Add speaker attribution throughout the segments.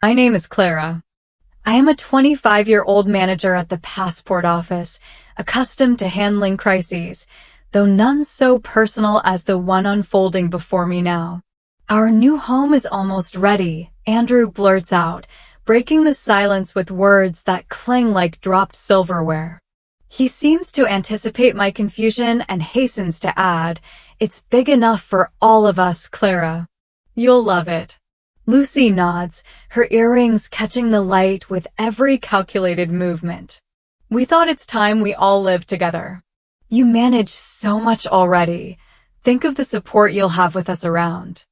Speaker 1: My name is Clara. I am a 25-year-old manager at the passport office, accustomed to handling crises, though none so personal as the one unfolding before me now. Our new home is almost ready, Andrew blurts out, breaking the silence with words that clang like dropped silverware. He seems to anticipate my confusion and hastens to add, "It's big enough for all of us, Clara. You'll love it." Lucy nods, her earrings catching the light with every calculated movement. "We thought it's time we all live together. You manage so much already. Think of the support you'll have with us around."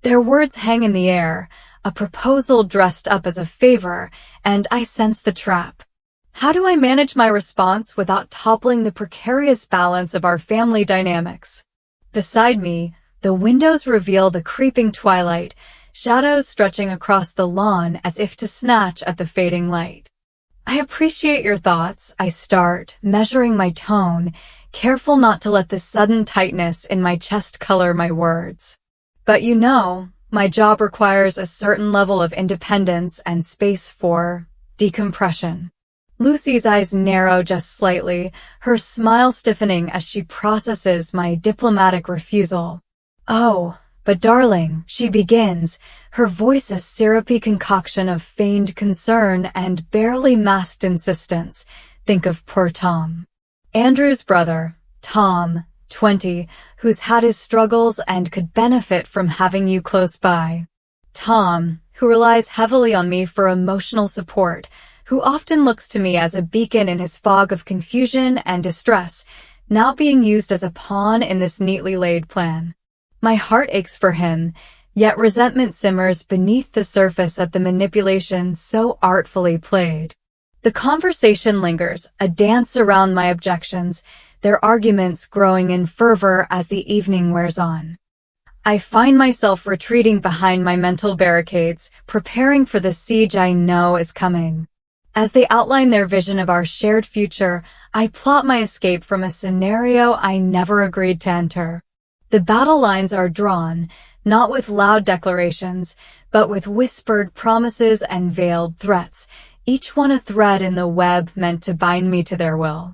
Speaker 1: Their words hang in the air, a proposal dressed up as a favor, and I sense the trap. How do I manage my response without toppling the precarious balance of our family dynamics? Beside me, the windows reveal the creeping twilight, shadows stretching across the lawn as if to snatch at the fading light. "I appreciate your thoughts," I start, measuring my tone, careful not to let the sudden tightness in my chest color my words. "But you know, my job requires a certain level of independence and space for decompression." Lucy's eyes narrow just slightly, her smile stiffening as she processes my diplomatic refusal. "Oh, but darling," she begins, her voice a syrupy concoction of feigned concern and barely masked insistence. "Think of poor Tom. Andrew's brother, Tom, 20, who's had his struggles and could benefit from having you close by. Tom, who relies heavily on me for emotional support, who often looks to me as a beacon in his fog of confusion and distress, now being used as a pawn in this neatly laid plan. My heart aches for him, yet resentment simmers beneath the surface at the manipulation so artfully played." The conversation lingers, a dance around my objections, their arguments growing in fervor as the evening wears on. I find myself retreating behind my mental barricades, preparing for the siege I know is coming. As they outline their vision of our shared future, I plot my escape from a scenario I never agreed to enter. The battle lines are drawn, not with loud declarations, but with whispered promises and veiled threats, each one a thread in the web meant to bind me to their will.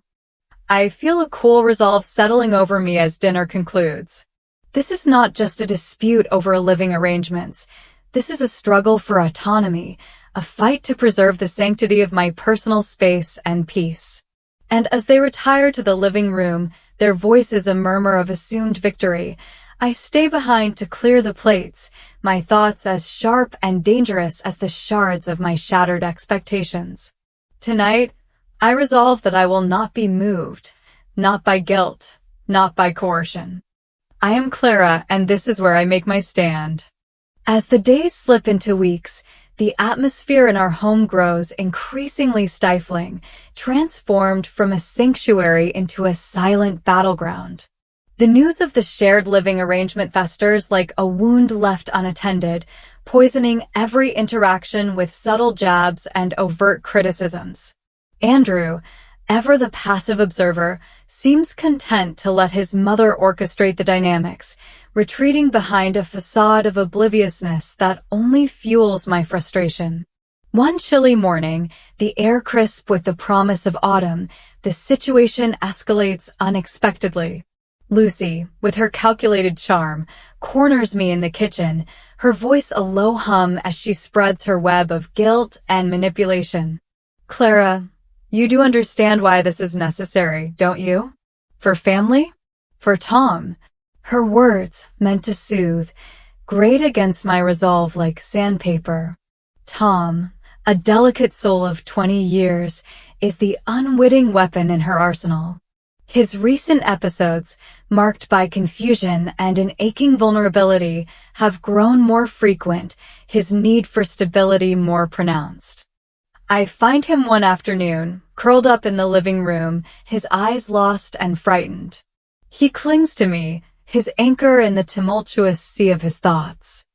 Speaker 1: I feel a cool resolve settling over me as dinner concludes. This is not just a dispute over living arrangements. This is a struggle for autonomy, a fight to preserve the sanctity of my personal space and peace. And as they retire to the living room, their voices a murmur of assumed victory, I stay behind to clear the plates, my thoughts as sharp and dangerous as the shards of my shattered expectations. Tonight, I resolve that I will not be moved, not by guilt, not by coercion. I am Clara, and this is where I make my stand. As the days slip into weeks, the atmosphere in our home grows increasingly stifling, transformed from a sanctuary into a silent battleground. The news of the shared living arrangement festers like a wound left unattended, poisoning every interaction with subtle jabs and overt criticisms. Andrew, ever the passive observer, seems content to let his mother orchestrate the dynamics, retreating behind a facade of obliviousness that only fuels my frustration. One chilly morning, the air crisp with the promise of autumn, the situation escalates unexpectedly. Lucy, with her calculated charm, corners me in the kitchen, her voice a low hum as she spreads her web of guilt and manipulation. "Clara, you do understand why this is necessary, don't you? For family? For Tom." Her words, meant to soothe, grate against my resolve like sandpaper. Tom, a delicate soul of 20 years, is the unwitting weapon in her arsenal. His recent episodes, marked by confusion and an aching vulnerability, have grown more frequent, his need for stability more pronounced. I find him one afternoon, curled up in the living room, his eyes lost and frightened. He clings to me, his anchor in the tumultuous sea of his thoughts.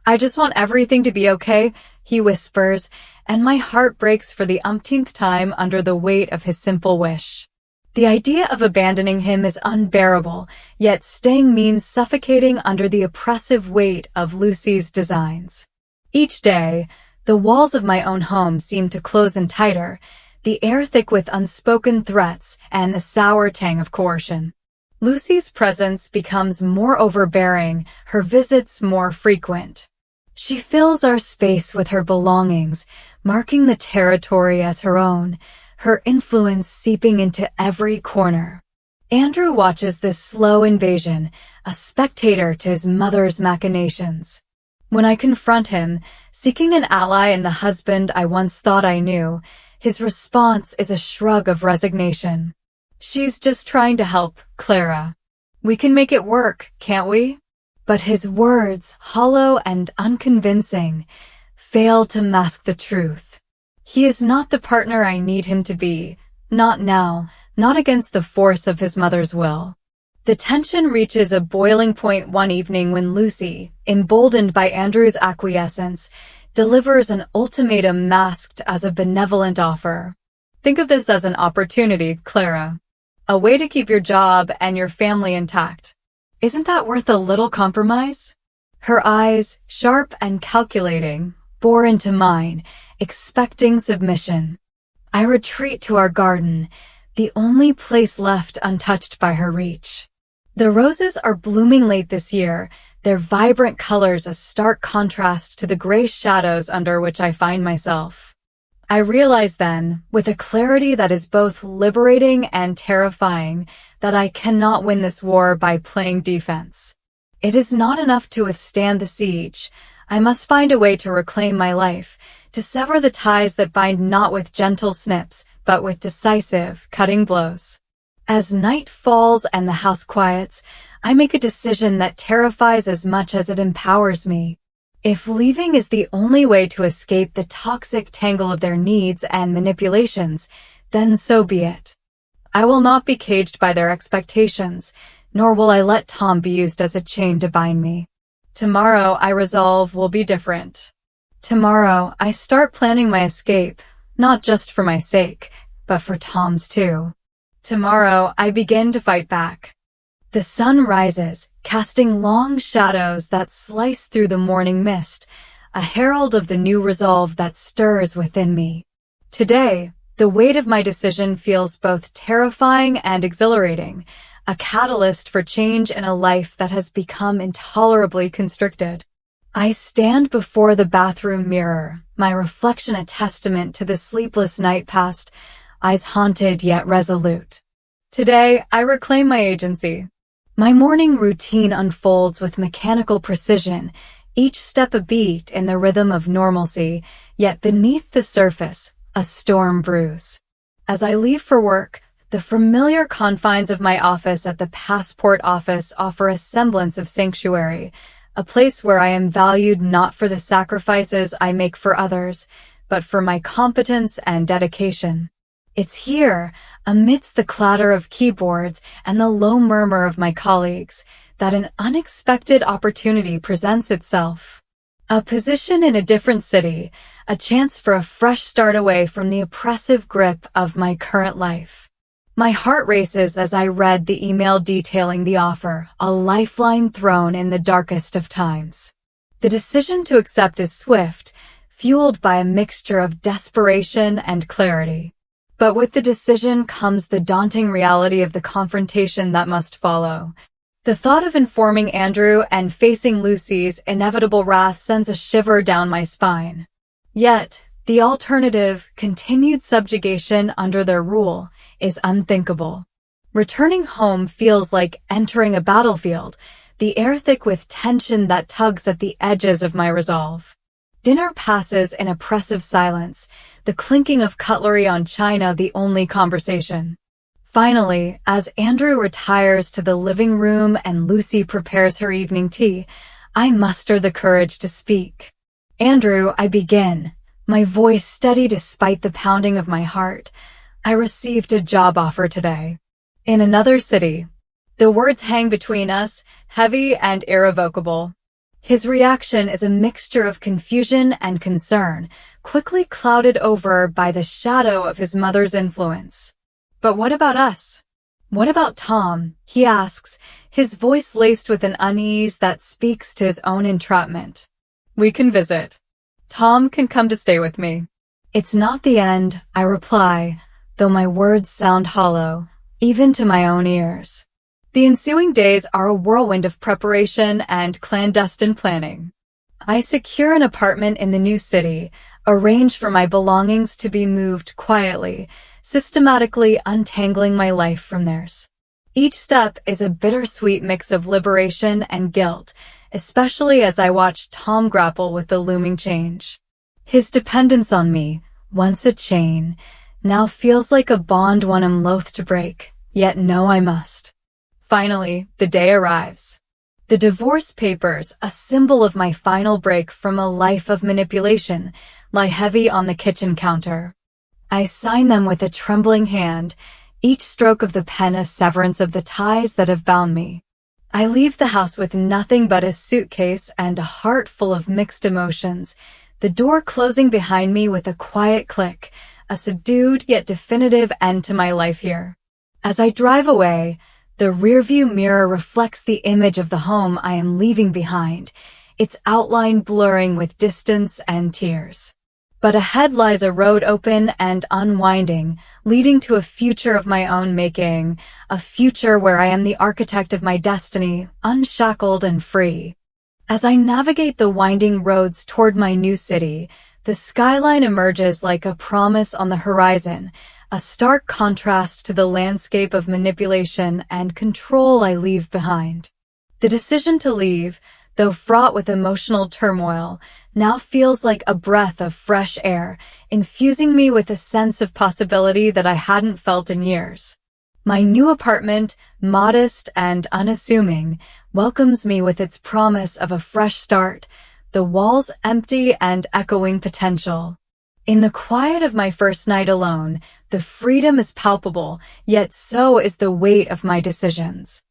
Speaker 1: "I just want everything to be okay," he whispers, and my heart breaks for the umpteenth time under the weight of his simple wish. The idea of abandoning him is unbearable, yet staying means suffocating under the oppressive weight of Lucy's designs. Each day, The walls of my own home seemed to close in tighter, the air thick with unspoken threats and the sour tang of coercion. Lucy's presence becomes more overbearing, her visits more frequent. She fills our space with her belongings, marking the territory as her own, her influence seeping into every corner. Andrew watches this slow invasion, a spectator to his mother's machinations. When I confront him, seeking an ally in the husband I once thought I knew, his response is a shrug of resignation. "She's just trying to help, Clara. We can make it work, can't we?" But his words, hollow and unconvincing, fail to mask the truth. He is not the partner I need him to be, not now, not against the force of his mother's will. The tension reaches a boiling point one evening when Lucy, emboldened by Andrew's acquiescence, delivers an ultimatum masked as a benevolent offer. "Think of this as an opportunity, Clara. A way to keep your job and your family intact. Isn't that worth a little compromise?" Her eyes, sharp and calculating, bore into mine, expecting submission. I retreat to our garden, the only place left untouched by her reach. The roses are blooming late this year, their vibrant colors a stark contrast to the gray shadows under which I find myself. I realize then, with a clarity that is both liberating and terrifying, that I cannot win this war by playing defense. It is not enough to withstand the siege. I must find a way to reclaim my life, to sever the ties that bind not with gentle snips, but with decisive, cutting blows. As night falls and the house quiets, I make a decision that terrifies as much as it empowers me. If leaving is the only way to escape the toxic tangle of their needs and manipulations, then so be it. I will not be caged by their expectations, nor will I let Tom be used as a chain to bind me. Tomorrow, I resolve, will be different. Tomorrow, I start planning my escape, not just for my sake, but for Tom's too. Tomorrow, I begin to fight back. The sun rises, casting long shadows that slice through the morning mist, a herald of the new resolve that stirs within me. Today, the weight of my decision feels both terrifying and exhilarating, a catalyst for change in a life that has become intolerably constricted. I stand before the bathroom mirror, my reflection a testament to the sleepless night past, eyes haunted yet resolute. Today, I reclaim my agency. My morning routine unfolds with mechanical precision, each step a beat in the rhythm of normalcy, yet beneath the surface, a storm brews. As I leave for work, the familiar confines of my office at the passport office offer a semblance of sanctuary, a place where I am valued not for the sacrifices I make for others, but for my competence and dedication. It's here, amidst the clatter of keyboards and the low murmur of my colleagues, that an unexpected opportunity presents itself. A position in a different city, a chance for a fresh start away from the oppressive grip of my current life. My heart races as I read the email detailing the offer, a lifeline thrown in the darkest of times. The decision to accept is swift, fueled by a mixture of desperation and clarity. But with the decision comes the daunting reality of the confrontation that must follow. The thought of informing Andrew and facing Lucy's inevitable wrath sends a shiver down my spine. Yet, the alternative, continued subjugation under their rule, is unthinkable. Returning home feels like entering a battlefield, the air thick with tension that tugs at the edges of my resolve. Dinner passes in oppressive silence, the clinking of cutlery on china the only conversation. Finally, as Andrew retires to the living room and Lucy prepares her evening tea, I muster the courage to speak. "Andrew," I begin, my voice steady despite the pounding of my heart. "I received a job offer today. In another city." The words hang between us, heavy and irrevocable. His reaction is a mixture of confusion and concern, quickly clouded over by the shadow of his mother's influence. "But what about us? What about Tom?" he asks, his voice laced with an unease that speaks to his own entrapment. "We can visit. Tom can come to stay with me. It's not the end, I reply, though my words sound hollow, even to my own ears. The ensuing days are a whirlwind of preparation and clandestine planning. I secure an apartment in the new city, arrange for my belongings to be moved quietly, systematically untangling my life from theirs. Each step is a bittersweet mix of liberation and guilt, especially as I watch Tom grapple with the looming change. His dependence on me, once a chain, now feels like a bond one I'm loath to break, yet know I must. Finally, the day arrives. The divorce papers, a symbol of my final break from a life of manipulation, lie heavy on the kitchen counter. I sign them with a trembling hand, each stroke of the pen a severance of the ties that have bound me. I leave the house with nothing but a suitcase and a heart full of mixed emotions, the door closing behind me with a quiet click, a subdued yet definitive end to my life here. As I drive away, the rearview mirror reflects the image of the home I am leaving behind, its outline blurring with distance and tears. But ahead lies a road open and unwinding, leading to a future of my own making, a future where I am the architect of my destiny, unshackled and free. As I navigate the winding roads toward my new city, the skyline emerges like a promise on the horizon, a stark contrast to the landscape of manipulation and control I leave behind. The decision to leave, though fraught with emotional turmoil, now feels like a breath of fresh air, infusing me with a sense of possibility that I hadn't felt in years. My new apartment, modest and unassuming, welcomes me with its promise of a fresh start, the walls empty and echoing potential. In the quiet of my first night alone, the freedom is palpable, yet so is the weight of my decisions.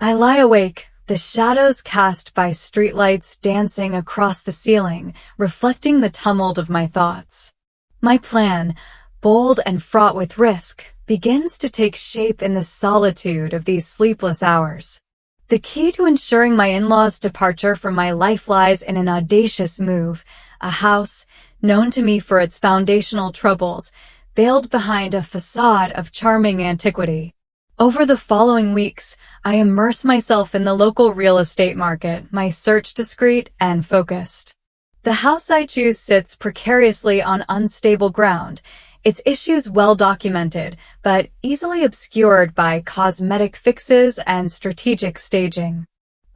Speaker 1: I lie awake, the shadows cast by streetlights dancing across the ceiling, reflecting the tumult of my thoughts. My plan, bold and fraught with risk, begins to take shape in the solitude of these sleepless hours. The key to ensuring my in-laws' departure from my life lies in an audacious move, a house, known to me for its foundational troubles, veiled behind a facade of charming antiquity. Over the following weeks, I immerse myself in the local real estate market, my search discreet and focused. The house I choose sits precariously on unstable ground, its issues well documented, but easily obscured by cosmetic fixes and strategic staging.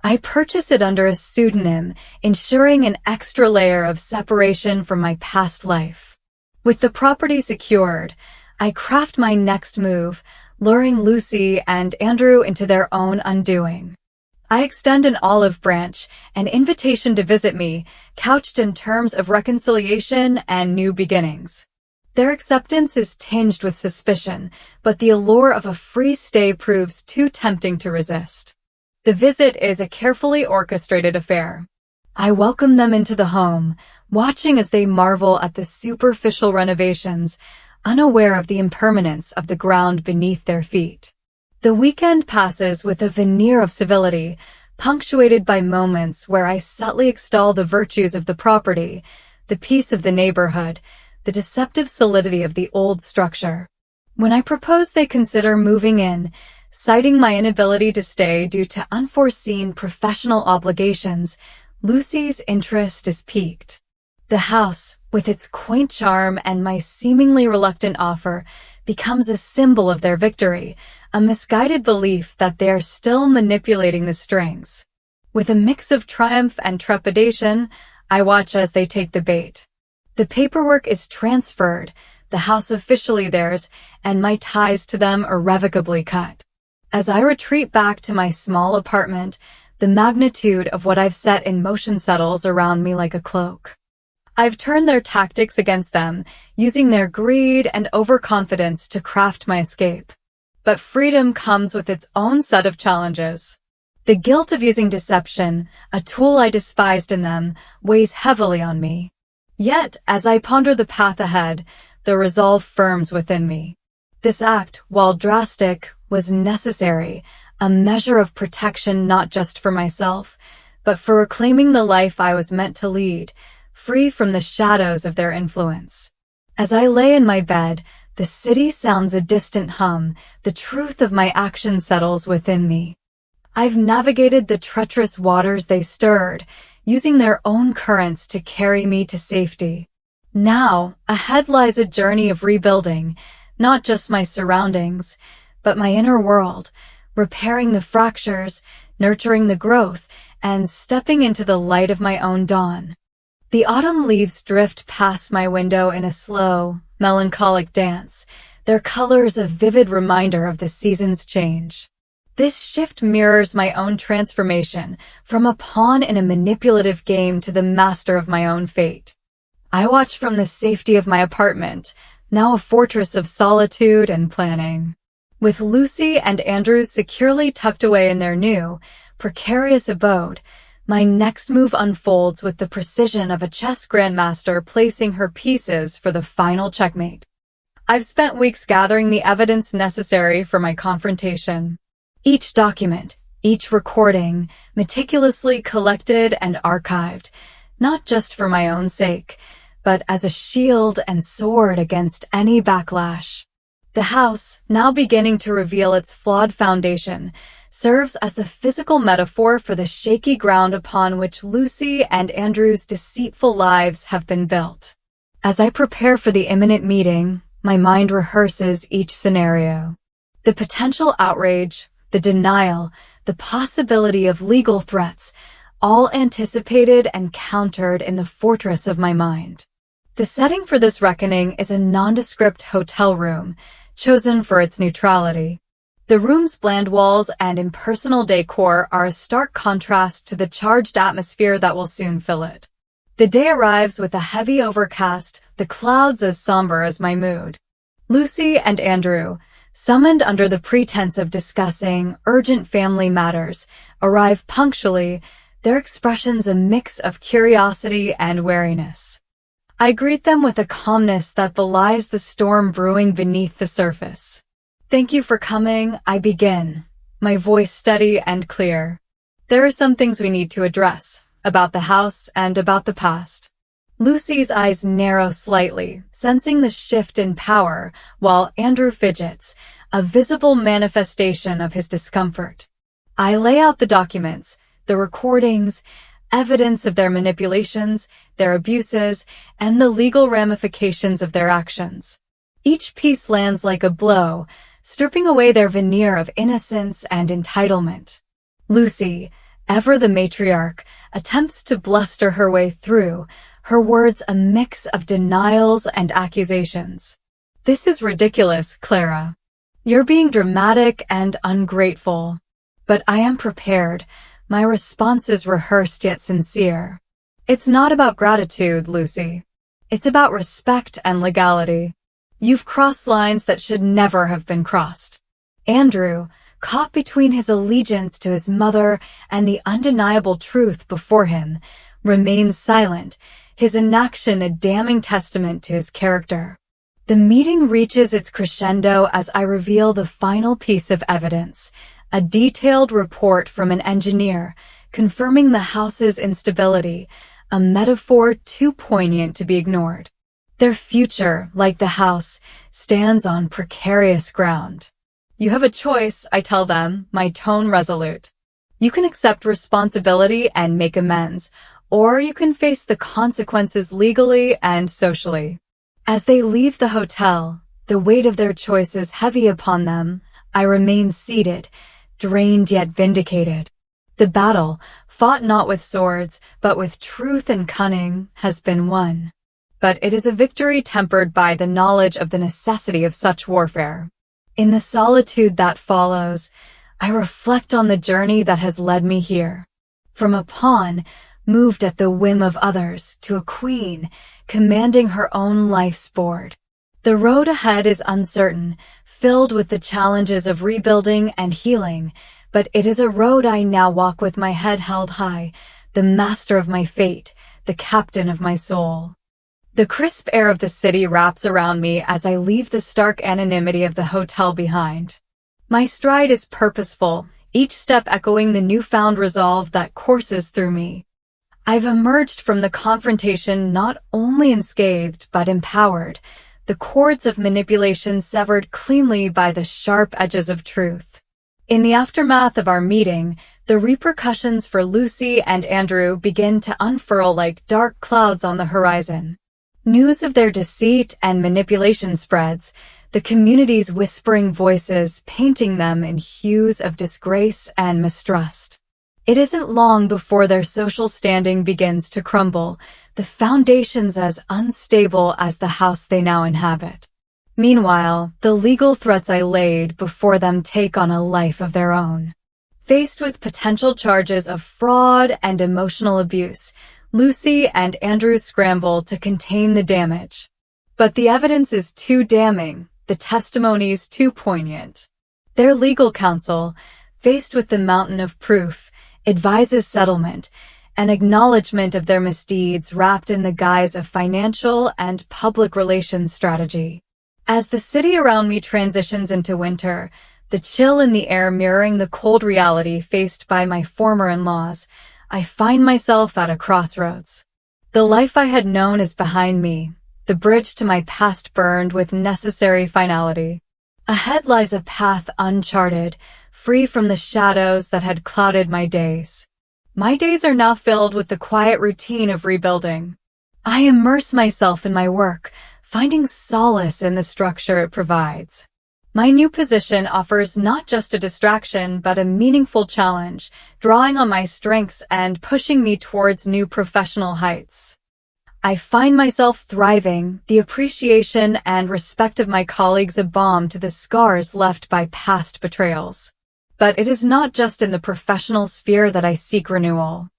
Speaker 1: I purchase it under a pseudonym, ensuring an extra layer of separation from my past life. With the property secured, I craft my next move, luring Lucy and Andrew into their own undoing. I extend an olive branch, an invitation to visit me, couched in terms of reconciliation and new beginnings. Their acceptance is tinged with suspicion, but the allure of a free stay proves too tempting to resist. The visit is a carefully orchestrated affair. I welcome them into the home, watching as they marvel at the superficial renovations, unaware of the impermanence of the ground beneath their feet. The weekend passes with a veneer of civility, punctuated by moments where I subtly extol the virtues of the property, the peace of the neighborhood, the deceptive solidity of the old structure. When I propose they consider moving in, citing my inability to stay due to unforeseen professional obligations, Lucy's interest is piqued. The house, with its quaint charm and my seemingly reluctant offer, becomes a symbol of their victory, a misguided belief that they are still manipulating the strings. With a mix of triumph and trepidation, I watch as they take the bait. The paperwork is transferred, the house officially theirs, and my ties to them irrevocably cut. As I retreat back to my small apartment, the magnitude of what I've set in motion settles around me like a cloak. I've turned their tactics against them, using their greed and overconfidence to craft my escape. But freedom comes with its own set of challenges. The guilt of using deception, a tool I despised in them, weighs heavily on me. Yet, as I ponder the path ahead, the resolve firms within me. This act, while drastic, was necessary, a measure of protection not just for myself, but for reclaiming the life I was meant to lead, free from the shadows of their influence. As I lay in my bed, the city sounds a distant hum, the truth of my actions settles within me. I've navigated the treacherous waters they stirred, using their own currents to carry me to safety. Now, ahead lies a journey of rebuilding, not just my surroundings, but my inner world, repairing the fractures, nurturing the growth, and stepping into the light of my own dawn. The autumn leaves drift past my window in a slow, melancholic dance, their colors a vivid reminder of the season's change. This shift mirrors my own transformation, from a pawn in a manipulative game to the master of my own fate. I watch from the safety of my apartment, now a fortress of solitude and planning. With Lucy and Andrew securely tucked away in their new, precarious abode, my next move unfolds with the precision of a chess grandmaster placing her pieces for the final checkmate. I've spent weeks gathering the evidence necessary for my confrontation. Each document, each recording, meticulously collected and archived, not just for my own sake, but as a shield and sword against any backlash. The house, now beginning to reveal its flawed foundation, serves as the physical metaphor for the shaky ground upon which Lucy and Andrew's deceitful lives have been built. As I prepare for the imminent meeting, my mind rehearses each scenario. The potential outrage, the denial, the possibility of legal threats, all anticipated and countered in the fortress of my mind. The setting for this reckoning is a nondescript hotel room, chosen for its neutrality. The room's bland walls and impersonal decor are a stark contrast to the charged atmosphere that will soon fill it. The day arrives with a heavy overcast, the clouds as somber as my mood. Lucy and Andrew, summoned under the pretense of discussing urgent family matters, arrive punctually, their expressions a mix of curiosity and wariness. I greet them with a calmness that belies the storm brewing beneath the surface. "Thank you for coming," I begin, my voice steady and clear. "There are some things we need to address, about the house and about the past." Lucy's eyes narrow slightly, sensing the shift in power, while Andrew fidgets, a visible manifestation of his discomfort. I lay out the documents, the recordings, evidence of their manipulations, their abuses, and the legal ramifications of their actions. Each piece lands like a blow, stripping away their veneer of innocence and entitlement. Lucy, ever the matriarch, attempts to bluster her way through, her words a mix of denials and accusations. "This is ridiculous, Clara. You're being dramatic and ungrateful." But I am prepared. My response is rehearsed yet sincere. "It's not about gratitude, Lucy. It's about respect and legality. You've crossed lines that should never have been crossed." Andrew, caught between his allegiance to his mother and the undeniable truth before him, remains silent, his inaction a damning testament to his character. The meeting reaches its crescendo as I reveal the final piece of evidence, a detailed report from an engineer confirming the house's instability, a metaphor too poignant to be ignored. Their future, like the house, stands on precarious ground. "You have a choice," I tell them, my tone resolute. "You can accept responsibility and make amends, or you can face the consequences legally and socially." As they leave the hotel, the weight of their choices heavy upon them, I remain seated, drained yet vindicated. The battle, fought not with swords, but with truth and cunning, has been won. But it is a victory tempered by the knowledge of the necessity of such warfare. In the solitude that follows, I reflect on the journey that has led me here. From a pawn, moved at the whim of others, to a queen, commanding her own life's board. The road ahead is uncertain, filled with the challenges of rebuilding and healing, but it is a road I now walk with my head held high, the master of my fate, the captain of my soul. The crisp air of the city wraps around me as I leave the stark anonymity of the hotel behind. My stride is purposeful, each step echoing the newfound resolve that courses through me. I've emerged from the confrontation not only unscathed but empowered, the cords of manipulation severed cleanly by the sharp edges of truth. In the aftermath of our meeting, the repercussions for Lucy and Andrew begin to unfurl like dark clouds on the horizon. News of their deceit and manipulation spreads, the community's whispering voices painting them in hues of disgrace and mistrust. It isn't long before their social standing begins to crumble, the foundations as unstable as the house they now inhabit. Meanwhile, the legal threats I laid before them take on a life of their own. Faced with potential charges of fraud and emotional abuse, Lucy and Andrew scramble to contain the damage. But the evidence is too damning, the testimonies too poignant. Their legal counsel, faced with the mountain of proof, advises settlement, an acknowledgement of their misdeeds wrapped in the guise of financial and public relations strategy. As the city around me transitions into winter, the chill in the air mirroring the cold reality faced by my former in-laws, I find myself at a crossroads. The life I had known is behind me, the bridge to my past burned with necessary finality. Ahead lies a path uncharted, free from the shadows that had clouded my days. My days are now filled with the quiet routine of rebuilding. I immerse myself in my work, finding solace in the structure it provides. My new position offers not just a distraction, but a meaningful challenge, drawing on my strengths and pushing me towards new professional heights. I find myself thriving, the appreciation and respect of my colleagues a balm to the scars left by past betrayals. But it is not just in the professional sphere that I seek renewal.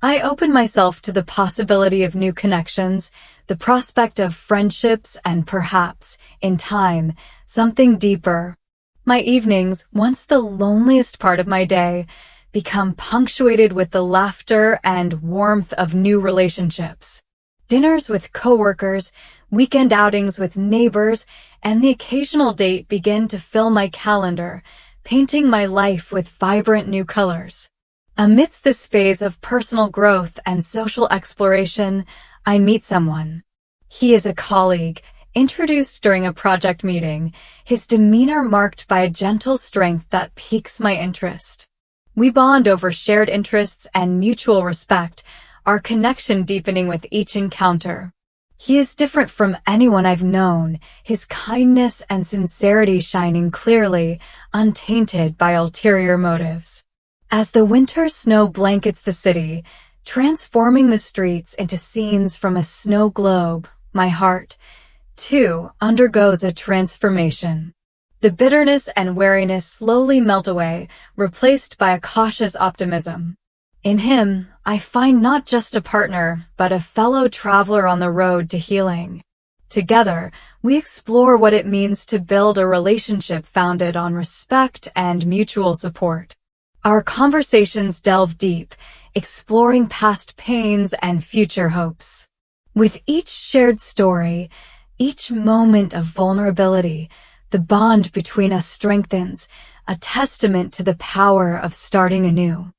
Speaker 1: I open myself to the possibility of new connections, the prospect of friendships, and perhaps, in time, something deeper. My evenings, once the loneliest part of my day, become punctuated with the laughter and warmth of new relationships. Dinners with coworkers, weekend outings with neighbors, and the occasional date begin to fill my calendar, painting my life with vibrant new colors. Amidst this phase of personal growth and social exploration, I meet someone. He is a colleague, introduced during a project meeting, his demeanor marked by a gentle strength that piques my interest. We bond over shared interests and mutual respect, our connection deepening with each encounter. He is different from anyone I've known, his kindness and sincerity shining clearly, untainted by ulterior motives. As the winter snow blankets the city, transforming the streets into scenes from a snow globe, my heart, too, undergoes a transformation. The bitterness and wariness slowly melt away, replaced by a cautious optimism. In him, I find not just a partner, but a fellow traveler on the road to healing. Together, we explore what it means to build a relationship founded on respect and mutual support. Our conversations delve deep, exploring past pains and future hopes. With each shared story, each moment of vulnerability, the bond between us strengthens, a testament to the power of starting anew.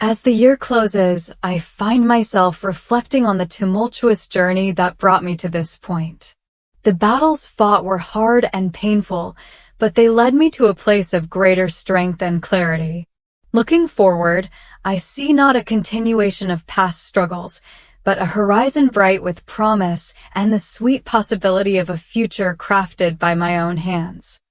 Speaker 1: As the year closes, I find myself reflecting on the tumultuous journey that brought me to this point. The battles fought were hard and painful, but they led me to a place of greater strength and clarity. Looking forward, I see not a continuation of past struggles, but a horizon bright with promise and the sweet possibility of a future crafted by my own hands.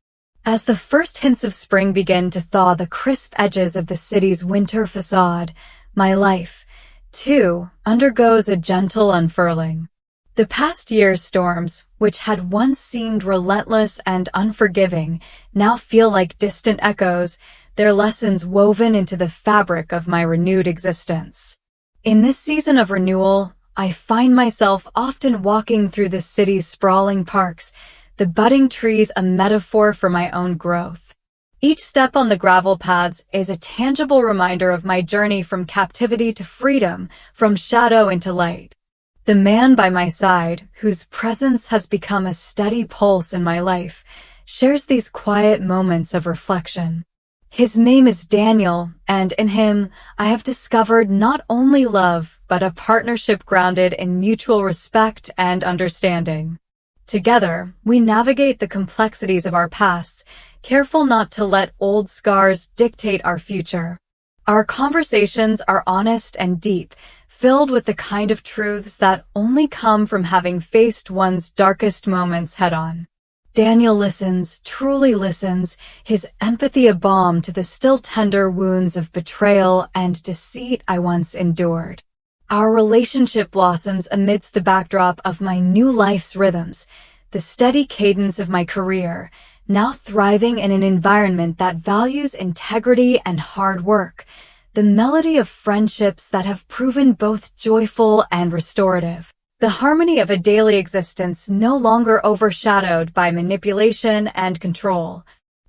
Speaker 1: As the first hints of spring begin to thaw the crisp edges of the city's winter facade, my life, too, undergoes a gentle unfurling. The past year's storms, which had once seemed relentless and unforgiving, now feel like distant echoes, their lessons woven into the fabric of my renewed existence. In this season of renewal, I find myself often walking through the city's sprawling parks, the budding trees a metaphor for my own growth. Each step on the gravel paths is a tangible reminder of my journey from captivity to freedom, from shadow into light. The man by my side, whose presence has become a steady pulse in my life, shares these quiet moments of reflection. His name is Daniel, and in him, I have discovered not only love, but a partnership grounded in mutual respect and understanding. Together, we navigate the complexities of our pasts, careful not to let old scars dictate our future. Our conversations are honest and deep, filled with the kind of truths that only come from having faced one's darkest moments head-on. Daniel listens, truly listens, his empathy a balm to the still tender wounds of betrayal and deceit I once endured. Our relationship blossoms amidst the backdrop of my new life's rhythms, the steady cadence of my career, now thriving in an environment that values integrity and hard work, the melody of friendships that have proven both joyful and restorative. The harmony of a daily existence no longer overshadowed by manipulation and control.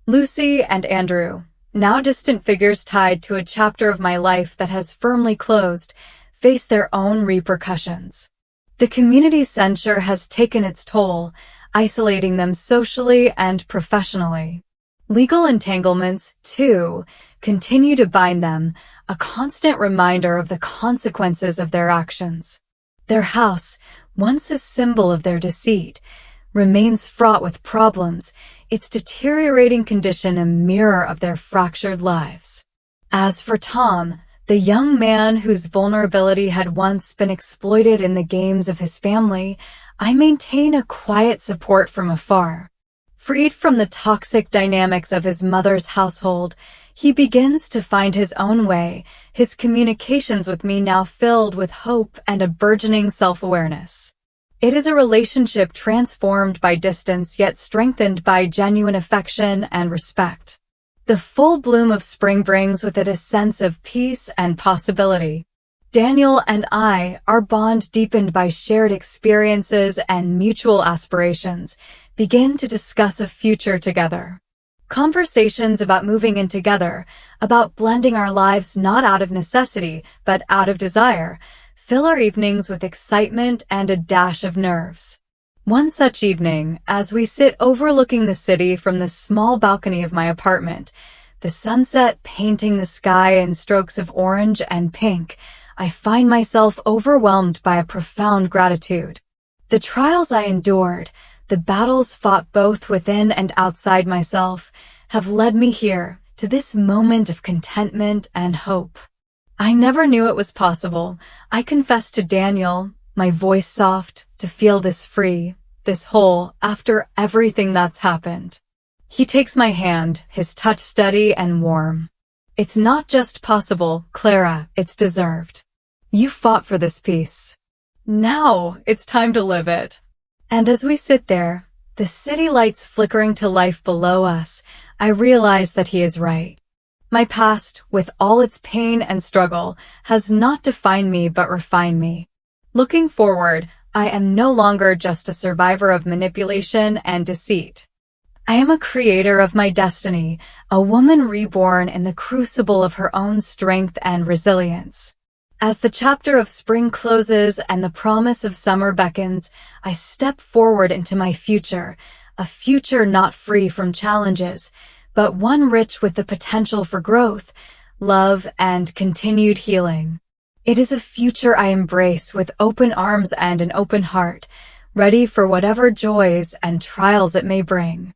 Speaker 1: Lucy and Andrew, now distant figures tied to a chapter of my life that has firmly closed, face their own repercussions. The community's censure has taken its toll, isolating them socially and professionally. Legal entanglements, too, continue to bind them, a constant reminder of the consequences of their actions. Their house, once a symbol of their deceit, remains fraught with problems, its deteriorating condition a mirror of their fractured lives. As for Tom, the young man whose vulnerability had once been exploited in the games of his family, I maintain a quiet support from afar. Freed from the toxic dynamics of his mother's household, he begins to find his own way, his communications with me now filled with hope and a burgeoning self-awareness. It is a relationship transformed by distance yet strengthened by genuine affection and respect. The full bloom of spring brings with it a sense of peace and possibility. Daniel and I, our bond deepened by shared experiences and mutual aspirations, begin to discuss a future together. Conversations about moving in together, about blending our lives not out of necessity, but out of desire, fill our evenings with excitement and a dash of nerves. One such evening, as we sit overlooking the city from the small balcony of my apartment, the sunset painting the sky in strokes of orange and pink, I find myself overwhelmed by a profound gratitude. The trials I endured, the battles fought both within and outside myself, have led me here, to this moment of contentment and hope. I never knew it was possible, I confess to Daniel, my voice soft, to feel this free, this whole, after everything that's happened. He takes my hand, his touch steady and warm. It's not just possible, Clara, it's deserved. You fought for this peace. Now, it's time to live it. And as we sit there, the city lights flickering to life below us, I realize that he is right. My past, with all its pain and struggle, has not defined me but refined me. Looking forward, I am no longer just a survivor of manipulation and deceit. I am a creator of my destiny, a woman reborn in the crucible of her own strength and resilience. As the chapter of spring closes and the promise of summer beckons, I step forward into my future, a future not free from challenges, but one rich with the potential for growth, love, and continued healing. It is a future I embrace with open arms and an open heart, ready for whatever joys and trials it may bring.